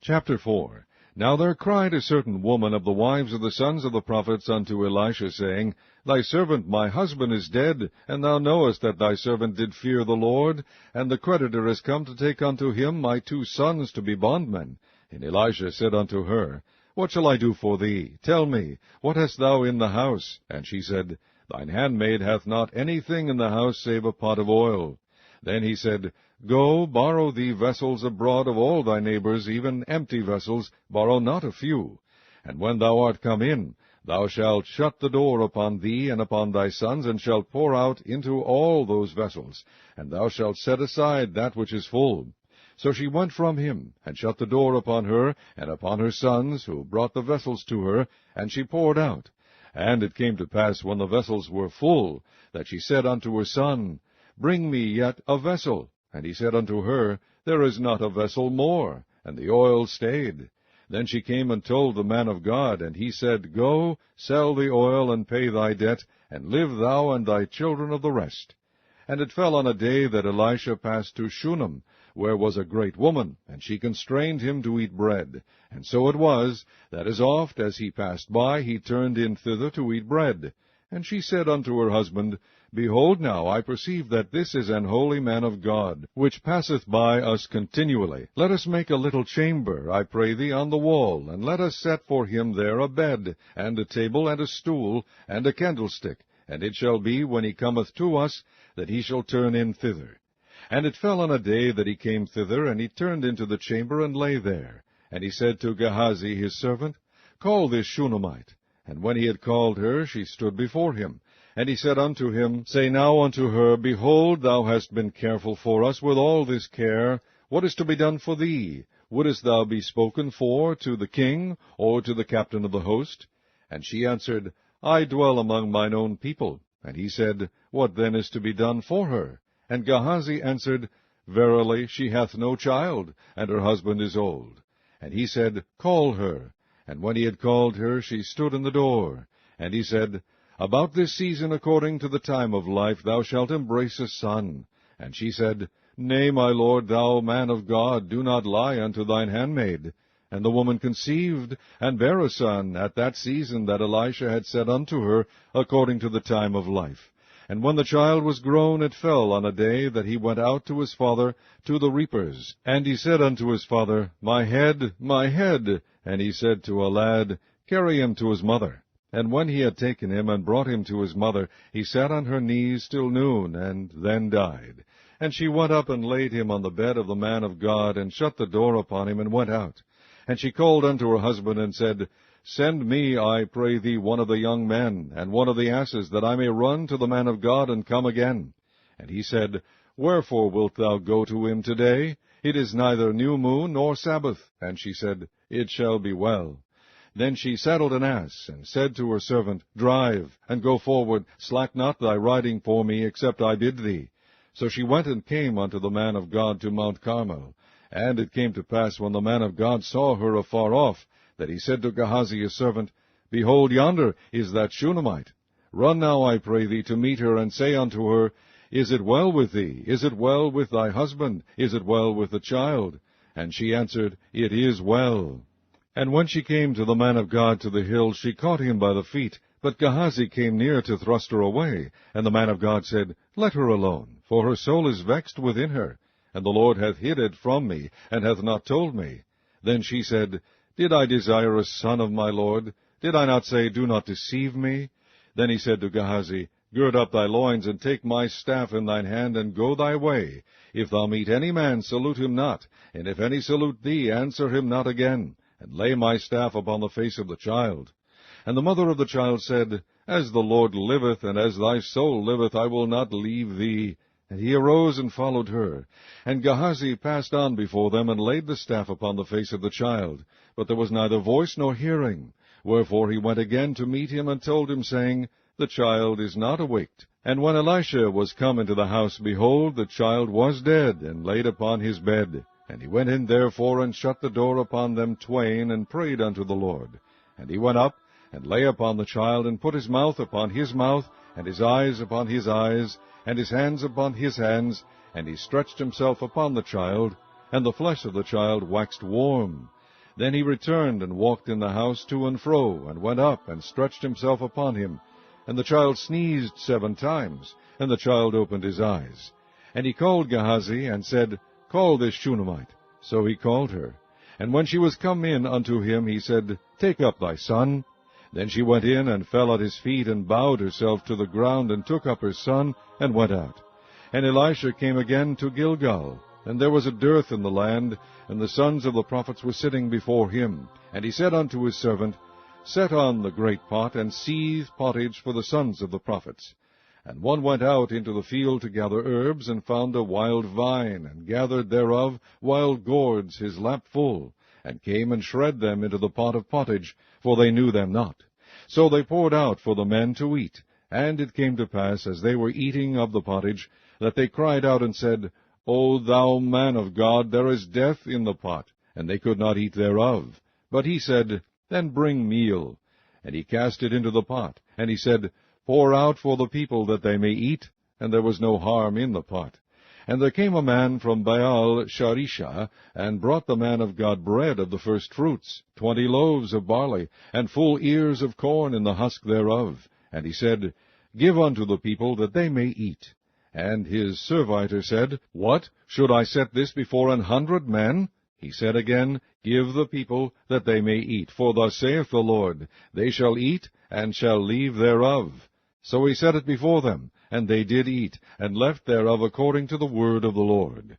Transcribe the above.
Chapter 4. Now there cried a certain woman of the wives of the sons of the prophets unto Elisha, saying, Thy servant my husband is dead, and thou knowest that thy servant did fear the Lord, and the creditor is come to take unto him my 2 sons to be bondmen. And Elisha said unto her, What shall I do for thee? Tell me, what hast thou in the house? And she said, Thine handmaid hath not anything in the house save a pot of oil. Then he said, Go, borrow thee vessels abroad of all thy neighbors, even empty vessels, borrow not a few. And when thou art come in, thou shalt shut the door upon thee and upon thy sons, and shalt pour out into all those vessels, and thou shalt set aside that which is full. So she went from him, and shut the door upon her, and upon her sons, who brought the vessels to her, and she poured out. And it came to pass, when the vessels were full, that she said unto her son, Bring me yet a vessel. And he said unto her, There is not a vessel more. And the oil stayed. Then she came and told the man of God, and he said, Go, sell the oil, and pay thy debt, and live thou and thy children of the rest. And it fell on a day that Elisha passed to Shunem, where was a great woman, and she constrained him to eat bread. And so it was, that as oft as he passed by, he turned in thither to eat bread. And she said unto her husband, Behold now, I perceive that this is an holy man of God, which passeth by us continually. Let us make a little chamber, I pray thee, on the wall, and let us set for him there a bed, and a table, and a stool, and a candlestick. And it shall be, when he cometh to us, that he shall turn in thither. And it fell on a day that he came thither, and he turned into the chamber, and lay there. And he said to Gehazi his servant, Call this Shunammite. And when he had called her, she stood before him. And he said unto him, Say now unto her, Behold, thou hast been careful for us with all this care. What is to be done for thee? Wouldest thou be spoken for to the king, or to the captain of the host? And she answered, I dwell among mine own people. And he said, What then is to be done for her? And Gehazi answered, Verily, she hath no child, and her husband is old. And he said, Call her. And when he had called her, she stood in the door. And he said, About this season, according to the time of life, thou shalt embrace a son. And she said, Nay, my lord, thou man of God, do not lie unto thine handmaid. And the woman conceived, and bare a son, at that season that Elisha had said unto her, according to the time of life. And when the child was grown, it fell on a day that he went out to his father to the reapers. And he said unto his father, My head, my head. And he said to a lad, Carry him to his mother. And when he had taken him and brought him to his mother, he sat on her knees till noon, and then died. And she went up and laid him on the bed of the man of God, and shut the door upon him, and went out. And she called unto her husband, and said, Send me, I pray thee, one of the young men, and one of the asses, that I may run to the man of God, and come again. And he said, Wherefore wilt thou go to him today? It is neither new moon nor Sabbath. And she said, It shall be well. Then she saddled an ass, and said to her servant, Drive, and go forward, slack not thy riding for me, except I bid thee. So she went and came unto the man of God to Mount Carmel. And it came to pass, when the man of God saw her afar off, that he said to Gehazi his servant, Behold, yonder is that Shunammite. Run now, I pray thee, to meet her, and say unto her, Is it well with thee? Is it well with thy husband? Is it well with the child? And she answered, It is well. And when she came to the man of God to the hill, she caught him by the feet. But Gehazi came near to thrust her away. And the man of God said, Let her alone, for her soul is vexed within her. And the Lord hath hid it from me, and hath not told me. Then she said, Did I desire a son of my Lord? Did I not say, Do not deceive me? Then he said to Gehazi, Gird up thy loins, and take my staff in thine hand, and go thy way. If thou meet any man, salute him not, and if any salute thee, answer him not again, and lay my staff upon the face of the child. And the mother of the child said, As the Lord liveth, and as thy soul liveth, I will not leave thee. And he arose and followed her. And Gehazi passed on before them, and laid the staff upon the face of the child. But there was neither voice nor hearing. Wherefore he went again to meet him, and told him, saying, The child is not awaked. And when Elisha was come into the house, behold, the child was dead, and laid upon his bed. And he went in therefore, and shut the door upon them twain, and prayed unto the Lord. And he went up, and lay upon the child, and put his mouth upon his mouth, and his eyes upon his eyes, and his hands upon his hands, and he stretched himself upon the child, and the flesh of the child waxed warm. Then he returned and walked in the house to and fro, and went up and stretched himself upon him. And the child sneezed 7 times, and the child opened his eyes. And he called Gehazi, and said, Call this Shunammite. So he called her. And when she was come in unto him, he said, Take up thy son. Then she went in, and fell at his feet, and bowed herself to the ground, and took up her son, and went out. And Elisha came again to Gilgal, and there was a dearth in the land, and the sons of the prophets were sitting before him. And he said unto his servant, Set on the great pot, and seethe pottage for the sons of the prophets. And one went out into the field to gather herbs, and found a wild vine, and gathered thereof wild gourds his lap full, and came and shred them into the pot of pottage, for they knew them not. So they poured out for the men to eat. And it came to pass, as they were eating of the pottage, that they cried out and said, O thou man of God, there is death in the pot. And they could not eat thereof. But he said, Then bring meal. And he cast it into the pot. And he said, Pour out for the people that they may eat. And there was no harm in the pot. And there came a man from Baal Sharisha, and brought the man of God bread of the first fruits, 20 loaves of barley, and full ears of corn in the husk thereof. And he said, Give unto the people that they may eat. And his servitor said, What? Should I set this before 100 men? He said again, Give the people that they may eat. For thus saith the Lord, They shall eat, and shall leave thereof. So he set it before them, and they did eat, and left thereof according to the word of the Lord.